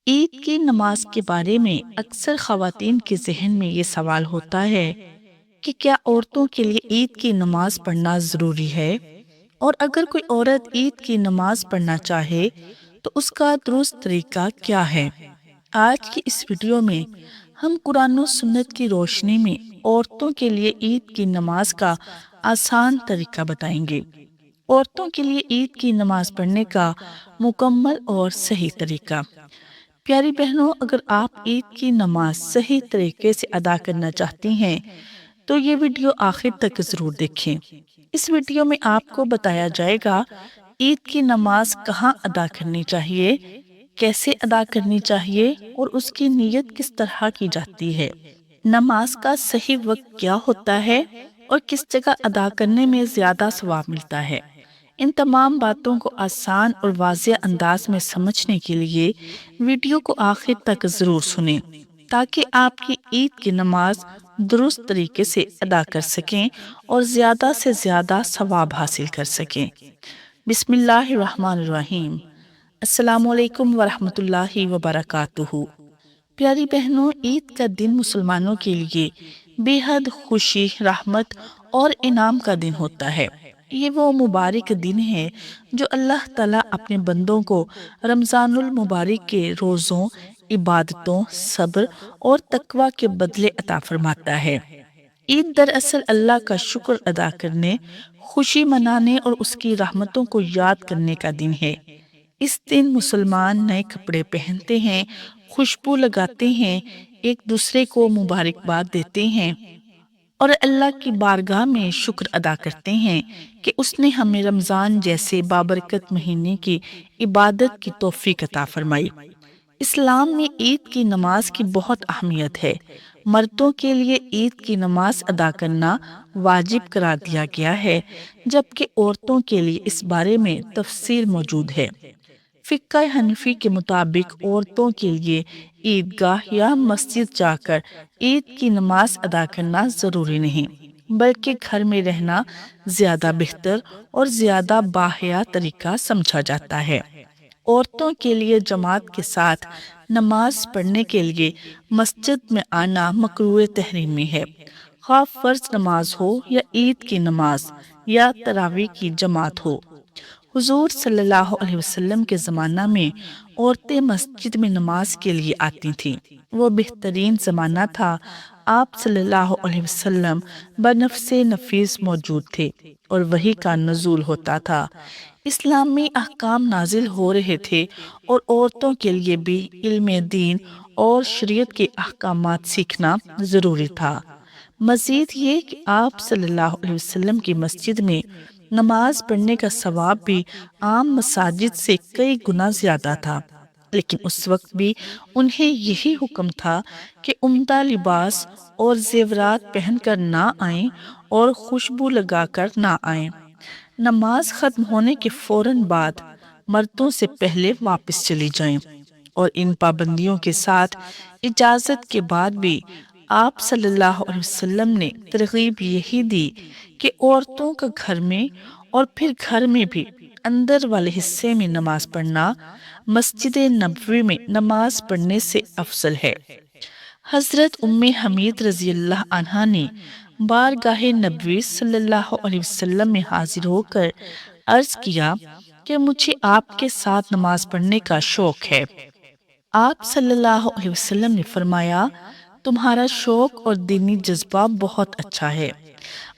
عید کی نماز کے بارے میں اکثر خواتین کے ذہن میں یہ سوال ہوتا ہے کہ کیا عورتوں کے لیے عید کی نماز پڑھنا ضروری ہے، اور اگر کوئی عورت عید کی نماز پڑھنا چاہے تو اس کا درست طریقہ کیا ہے۔ آج کی اس ویڈیو میں ہم قرآن و سنت کی روشنی میں عورتوں کے لیے عید کی نماز کا آسان طریقہ بتائیں گے۔ عورتوں کے لیے عید کی نماز پڑھنے کا مکمل اور صحیح طریقہ۔ پیاری بہنوں، اگر آپ عید کی نماز صحیح طریقے سے ادا کرنا چاہتی ہیں تو یہ ویڈیو آخر تک ضرور دیکھیں۔ اس ویڈیو میں آپ کو بتایا جائے گا عید کی نماز کہاں ادا کرنی چاہیے، کیسے ادا کرنی چاہیے اور اس کی نیت کس طرح کی جاتی ہے، نماز کا صحیح وقت کیا ہوتا ہے اور کس جگہ ادا کرنے میں زیادہ ثواب ملتا ہے۔ ان تمام باتوں کو آسان اور واضح انداز میں سمجھنے کے لیے ویڈیو کو آخر تک ضرور سنیں تاکہ آپ کی عید کی نماز درست طریقے سے ادا کر سکیں اور زیادہ سے زیادہ ثواب حاصل کر سکیں۔ بسم اللہ الرحمن الرحیم۔ السلام علیکم ورحمۃ اللہ وبرکاتہ۔ پیاری بہنوں، عید کا دن مسلمانوں کے لیے بے حد خوشی، رحمت اور انعام کا دن ہوتا ہے۔ یہ وہ مبارک دن ہے جو اللہ تعالیٰ اپنے بندوں کو رمضان المبارک کے روزوں، عبادتوں، صبر اور تقوی کے بدلے عطا فرماتا ہے۔ عید دراصل اللہ کا شکر ادا کرنے، خوشی منانے اور اس کی رحمتوں کو یاد کرنے کا دن ہے۔ اس دن مسلمان نئے کپڑے پہنتے ہیں، خوشبو لگاتے ہیں، ایک دوسرے کو مبارکباد دیتے ہیں اور اللہ کی بارگاہ میں شکر ادا کرتے ہیں کہ اس نے ہمیں رمضان جیسے بابرکت مہینے کی عبادت کی توفیق عطا فرمائی۔ اسلام میں عید کی نماز کی بہت اہمیت ہے۔ مردوں کے لیے عید کی نماز ادا کرنا واجب قرار دیا گیا ہے، جبکہ عورتوں کے لیے اس بارے میں تفصیل موجود ہے۔ فقہ حنفی کے مطابق عورتوں کے لیے عیدگاہ یا مسجد جا کر عید کی نماز ادا کرنا ضروری نہیں، بلکہ گھر میں رہنا زیادہ بہتر اور زیادہ باحیا طریقہ سمجھا جاتا ہے۔ عورتوں کے لیے جماعت کے ساتھ نماز پڑھنے کے لیے مسجد میں آنا مکروہ تحریمی ہے، خواہ فرض نماز ہو یا عید کی نماز یا تراویح کی جماعت ہو۔ حضور صلی اللہ علیہ وسلم کے زمانہ میں عورتیں مسجد میں نماز کے لیے آتی تھیں۔ وہ بہترین زمانہ تھا۔ آپ صلی اللہ علیہ وسلم بنفس نفیس موجود تھے اور وحی کا نزول ہوتا تھا۔ اسلامی احکام نازل ہو رہے تھے اور عورتوں کے لیے بھی علم دین اور شریعت کے احکامات سیکھنا ضروری تھا۔ مزید یہ کہ آپ صلی اللہ علیہ وسلم کی مسجد میں نماز پڑھنے کا ثواب بھی عام مساجد سے کئی گنا زیادہ تھا، لیکن اس وقت بھی انہیں یہی حکم تھا کہ عمدہ لباس اور زیورات پہن کر نہ آئیں اور خوشبو لگا کر نہ آئیں۔ نماز ختم ہونے کے فوراً بعد مردوں سے پہلے واپس چلی جائیں، اور ان پابندیوں کے ساتھ اجازت کے بعد بھی آپ صلی اللہ علیہ وسلم نے ترغیب یہی دی کہ عورتوں کا گھر میں اور پھر گھر میں بھی اندر والے حصے میں نماز پڑھنا مسجد نبوی میں نماز پڑھنے سے افضل ہے۔ حضرت ام حمید رضی اللہ عنہا نے بارگاہ نبوی صلی اللہ علیہ وسلم میں حاضر ہو کر عرض کیا کہ مجھے آپ کے ساتھ نماز پڑھنے کا شوق ہے۔ آپ صلی اللہ علیہ وسلم نے فرمایا، تمہارا شوق اور دینی جذبہ بہت اچھا ہے،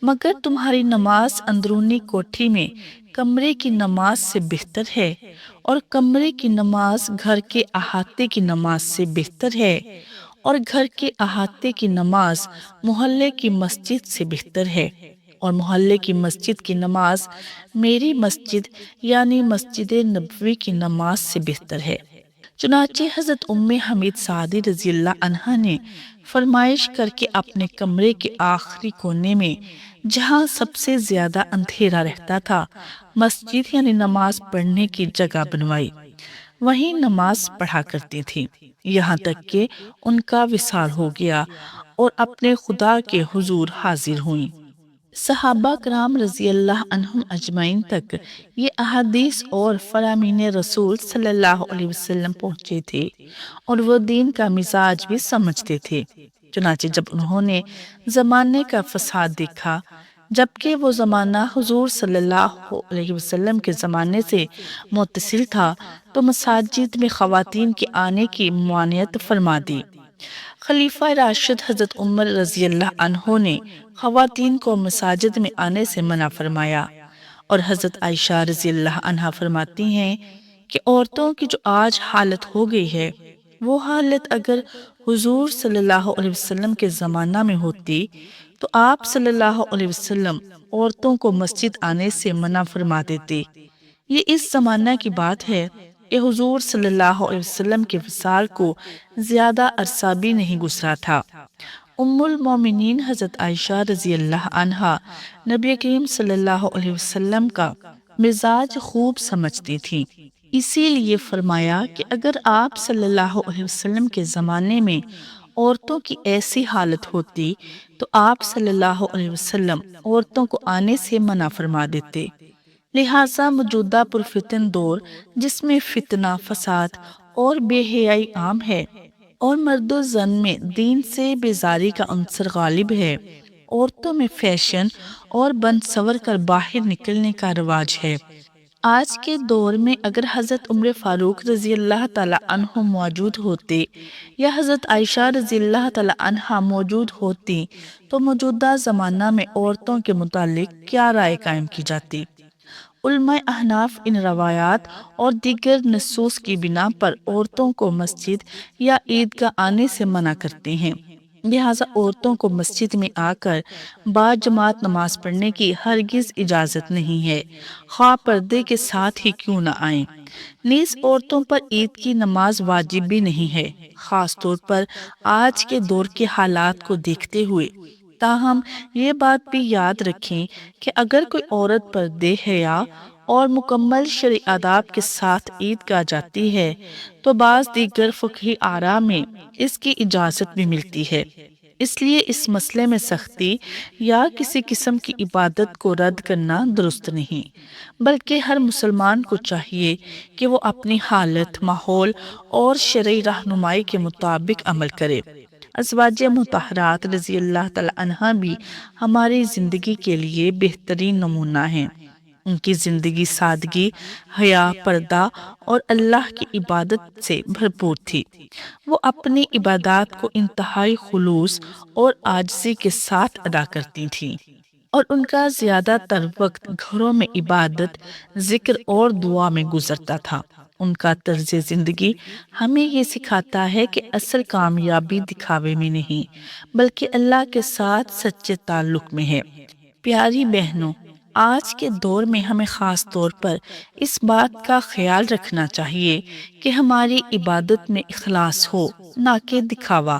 مگر تمہاری نماز اندرونی کوٹھی میں کمرے کی نماز سے بہتر ہے، اور کمرے کی نماز گھر کے احاطے کی نماز سے بہتر ہے، اور گھر کے احاطے کی نماز محلے کی مسجد سے بہتر ہے، اور محلے کی مسجد کی نماز میری مسجد یعنی مسجد نبوی کی نماز سے بہتر ہے۔ چنانچہ حضرت ام حمید سعدی رضی اللہ عنہا نے فرمائش کر کے اپنے کمرے کے آخری کونے میں، جہاں سب سے زیادہ اندھیرا رہتا تھا، مسجد یعنی نماز پڑھنے کی جگہ بنوائی۔ وہیں نماز پڑھا کرتی تھی، یہاں تک کہ ان کا وصال ہو گیا اور اپنے خدا کے حضور حاضر ہوئیں۔ صحابہ کرام رضی اللہ عنہم اجمعین تک یہ احادیث اور فرامین رسول صلی اللہ علیہ وسلم پہنچے تھے اور وہ دین کا مزاج بھی سمجھتے تھے۔ چنانچہ جب انہوں نے زمانے کا فساد دیکھا، جبکہ وہ زمانہ حضور صلی اللہ علیہ وسلم کے زمانے سے متصل تھا، تو مساجد میں خواتین کے آنے کی ممانعت فرما دی۔ خلیفہ راشد حضرت عمر رضی اللہ عنہ نے خواتین کو مساجد میں آنے سے منع فرمایا، اور حضرت عائشہ رضی اللہ عنہا فرماتی ہیں کہ عورتوں کی جو آج حالت ہو گئی ہے، وہ حالت اگر حضور صلی اللہ علیہ وسلم کے زمانہ میں ہوتی تو آپ صلی اللہ علیہ وسلم عورتوں کو مسجد آنے سے منع فرما دیتے۔ یہ اس زمانہ کی بات ہے کہ حضور صلی اللہ علیہ وسلم کے وصال کو زیادہ عرصہ بھی نہیں گزرا تھا۔ ام المومنین حضرت عائشہ رضی اللہ عنہا نبی کریم صلی اللہ علیہ وسلم کا مزاج خوب سمجھتی تھی، اسی لیے فرمایا کہ اگر آپ صلی اللہ علیہ وسلم کے زمانے میں عورتوں کی ایسی حالت ہوتی تو آپ صلی اللہ علیہ وسلم عورتوں کو آنے سے منع فرما دیتے۔ لہٰذا موجودہ پرفتن دور جس میں فتنہ، فساد اور بے حیائی عام ہے اور مرد و زن میں دین سے بیزاری کا عنصر غالب ہے، عورتوں میں فیشن اور بن سور کر باہر نکلنے کا رواج ہے۔ آج کے دور میں اگر حضرت عمر فاروق رضی اللہ تعالی عنہ موجود ہوتے یا حضرت عائشہ رضی اللہ تعالی عنہا موجود ہوتی تو موجودہ زمانہ میں عورتوں کے متعلق کیا رائے قائم کی جاتی؟ علماء احناف ان روایات اور دیگر نصوص کی بنا پر عورتوں کو مسجد یا عیدگاہ آنے سے منع کرتے ہیں، لہٰذا عورتوں کو مسجد میں آ کر با جماعت نماز پڑھنے کی ہرگز اجازت نہیں ہے، خواہ پردے کے ساتھ ہی کیوں نہ آئیں۔ نیز عورتوں پر عید کی نماز واجب بھی نہیں ہے، خاص طور پر آج کے دور کے حالات کو دیکھتے ہوئے۔ تاہم یہ بات بھی یاد رکھیں کہ اگر کوئی عورت پردے حیا اور مکمل شرعی آداب کے ساتھ عیدگاہ جاتی ہے تو بعض دیگر فقہی آراء میں اس کی اجازت بھی ملتی ہے۔ اس لیے اس مسئلے میں سختی یا کسی قسم کی عبادت کو رد کرنا درست نہیں، بلکہ ہر مسلمان کو چاہیے کہ وہ اپنی حالت، ماحول اور شرعی رہنمائی کے مطابق عمل کرے۔ ازواج مطہرات رضی اللہ تعالی عنہ بھی ہماری زندگی کے لیے بہترین نمونہ ہیں۔ ان کی زندگی سادگی، حیا، پردہ اور اللہ کی عبادت سے بھرپور تھی۔ وہ اپنی عبادات کو انتہائی خلوص اور عاجزی کے ساتھ ادا کرتی تھیں، اور ان کا زیادہ تر وقت گھروں میں عبادت، ذکر اور دعا میں گزرتا تھا۔ ان کا طرز زندگی ہمیں یہ سکھاتا ہے کہ اصل کامیابی دکھاوے میں نہیں بلکہ اللہ کے ساتھ سچے تعلق میں ہے۔ پیاری بہنوں، آج کے دور میں ہمیں خاص طور پر اس بات کا خیال رکھنا چاہیے کہ ہماری عبادت میں اخلاص ہو، نہ کہ دکھاوا۔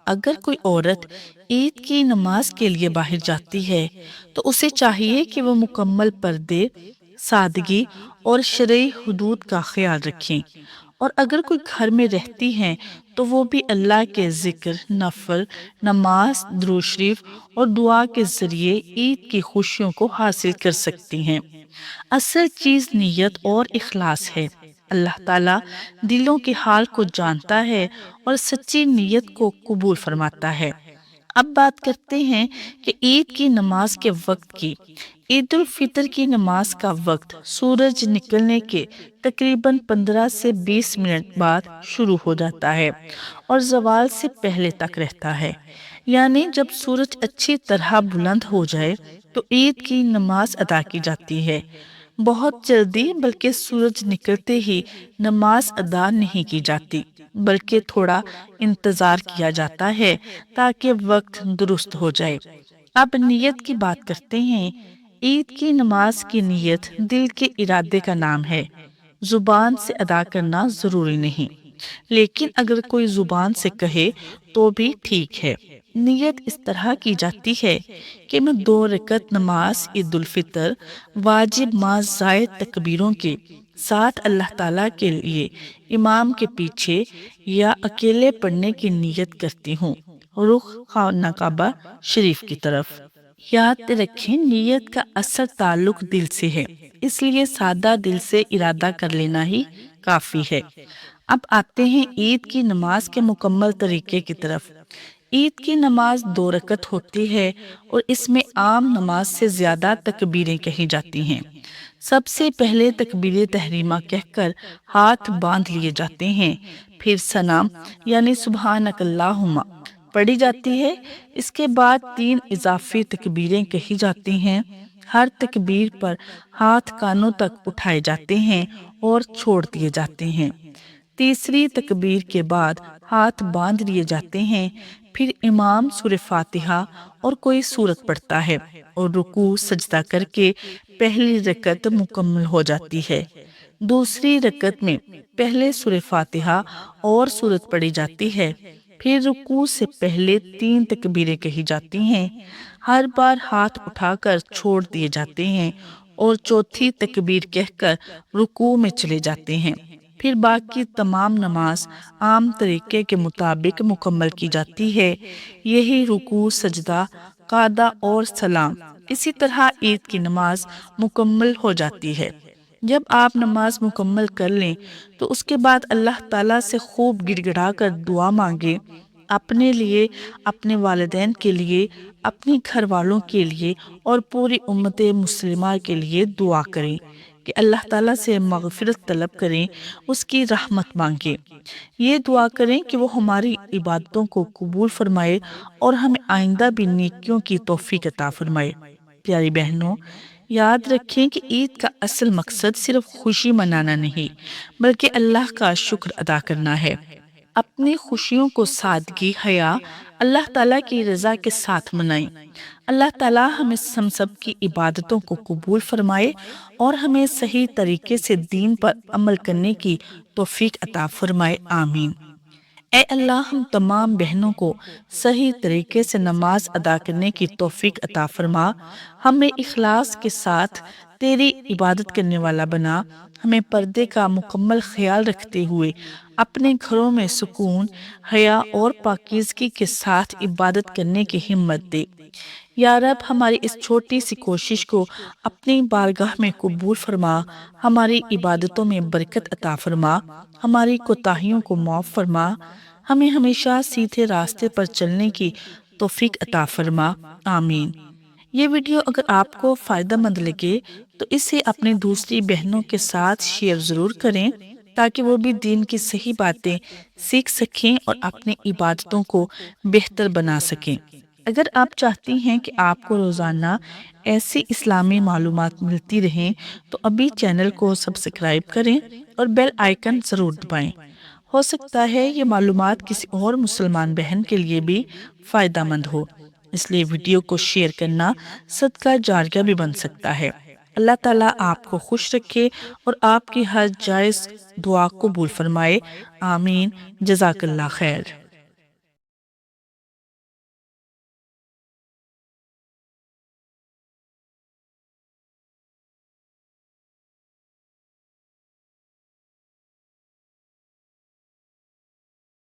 اگر کوئی عورت عید کی نماز کے لیے باہر جاتی ہے تو اسے چاہیے کہ وہ مکمل پردے، سادگی اور شرعی حدود کا خیال رکھیں، اور اگر کوئی گھر میں رہتی ہیں تو وہ بھی اللہ کے ذکر، نفل، نماز، درود شریف اور دعا کے ذریعے عید کی خوشیوں کو حاصل کر سکتی ہیں۔ اصل چیز نیت اور اخلاص ہے۔ اللہ تعالیٰ دلوں کے حال کو جانتا ہے اور سچی نیت کو قبول فرماتا ہے۔ اب بات کرتے ہیں کہ عید کی نماز کے وقت کی۔ عید الفطر کی نماز کا وقت سورج نکلنے کے تقریباً 15 سے 20 منٹ بعد شروع ہو جاتا ہے اور زوال سے پہلے تک رہتا ہے، یعنی جب سورج اچھی طرح بلند ہو جائے تو عید کی نماز ادا کی جاتی ہے۔ بہت جلدی بلکہ سورج نکلتے ہی نماز ادا نہیں کی جاتی، بلکہ تھوڑا انتظار کیا جاتا ہے تاکہ وقت درست ہو جائے۔ اب نیت کی بات کرتے ہیں۔ عید کی نماز کی نیت دل کے ارادے کا نام ہے، زبان سے ادا کرنا ضروری نہیں، لیکن اگر کوئی زبان سے کہے تو بھی ٹھیک ہے۔ نیت اس طرح کی جاتی ہے کہ میں 2 رکعت نماز عید الفطر واجب ما زائد تکبیروں کے ساتھ اللہ تعالیٰ کے لیے امام کے پیچھے یا اکیلے پڑھنے کی نیت کرتی ہوں، رخ خانہ کعبہ شریف کی طرف۔ یاد رکھیں نیت کا اصل تعلق دل سے ہے، اس لیے سادہ دل سے ارادہ کر لینا ہی کافی ہے۔ اب آتے ہیں عید کی نماز کے مکمل طریقے کی طرف۔ عید کی نماز 2 رکعت ہوتی ہے اور اس میں عام نماز سے زیادہ تکبیریں کہی جاتی ہیں۔ سب سے پہلے تکبیر تحریمہ کہہ کر ہاتھ باندھ لیے جاتے ہیں، پھر ثنا یعنی سبحانک اللہم پڑھی جاتی ہے۔ اس کے بعد 3 اضافی تکبیریں کہی جاتی ہیں۔ ہر تکبیر پر ہاتھ کانوں تک اٹھائے جاتے ہیں اور چھوڑ دیے جاتے ہیں۔ تیسری تکبیر کے بعد ہاتھ باندھ لیے جاتے ہیں، پھر امام سورہ فاتحہ اور کوئی سورت پڑھتا ہے اور رکوع سجدہ کر کے پہلی رکعت مکمل ہو جاتی ہے۔ دوسری رکعت میں پہلے سورہ فاتحہ اور سورت پڑھی جاتی ہے، پھر رکوع سے پہلے 3 تکبیریں کہی جاتی ہیں، ہر بار ہاتھ اٹھا کر چھوڑ دیے جاتے ہیں اور چوتھی تکبیر کہہ کر رکوع میں چلے جاتے ہیں۔ پھر باقی تمام نماز عام طریقے کے مطابق مکمل کی جاتی ہے، یہی رکوع، سجدہ، قعدہ اور سلام۔ اسی طرح عید کی نماز مکمل ہو جاتی ہے۔ جب آپ نماز مکمل کر لیں تو اس کے بعد اللہ تعالیٰ سے خوب گڑ گڑا کر دعا مانگیں، اپنے لیے، اپنے والدین کے لیے، اپنے گھر والوں کے لیے اور پوری امت مسلمہ کے لیے دعا کریں کہ اللہ تعالیٰ سے مغفرت طلب کریں، اس کی رحمت مانگیں۔ یہ دعا کریں کہ وہ ہماری عبادتوں کو قبول فرمائے اور ہمیں آئندہ بھی نیکیوں کی توفیق عطا فرمائے۔ پیاری بہنوں، یاد رکھیں کہ عید کا اصل مقصد صرف خوشی منانا نہیں بلکہ اللہ کا شکر ادا کرنا ہے۔ اپنی خوشیوں کو سادگی، حیا، اللہ تعالیٰ کی رضا کے ساتھ منائیں۔ اللہ تعالیٰ ہم سب کی عبادتوں کو قبول فرمائے اور ہمیں صحیح طریقے سے دین پر عمل کرنے کی توفیق عطا فرمائے، آمین۔ اے اللہ، ہم تمام بہنوں کو صحیح طریقے سے نماز ادا کرنے کی توفیق عطا فرما، ہمیں اخلاص کے ساتھ تیری عبادت کرنے والا بنا، ہمیں پردے کا مکمل خیال رکھتے ہوئے اپنے گھروں میں سکون، حیا اور پاکیزگی کے ساتھ عبادت کرنے کی ہمت دے۔ یا رب، ہماری اس چھوٹی سی کوشش کو اپنی بارگاہ میں قبول فرما، ہماری عبادتوں میں برکت عطا فرما، ہماری کوتاہیوں کو معاف فرما، ہمیں ہمیشہ سیدھے راستے پر چلنے کی توفیق عطا فرما، آمین۔ یہ ویڈیو اگر آپ کو فائدہ مند لگے تو اسے اپنی دوسری بہنوں کے ساتھ شیئر ضرور کریں تاکہ وہ بھی دین کی صحیح باتیں سیکھ سکیں اور اپنی عبادتوں کو بہتر بنا سکیں۔ اگر آپ چاہتی ہیں کہ آپ کو روزانہ ایسی اسلامی معلومات ملتی رہیں تو ابھی چینل کو سبسکرائب کریں اور بیل آئیکن ضرور دبائیں۔ ہو سکتا ہے یہ معلومات کسی اور مسلمان بہن کے لیے بھی فائدہ مند ہو، اس لیے ویڈیو کو شیئر کرنا صدقہ جاریہ بھی بن سکتا ہے۔ اللہ تعالیٰ آپ کو خوش رکھے اور آپ کی ہر جائز دعا قبول فرمائے، آمین۔ جزاک اللہ خیر۔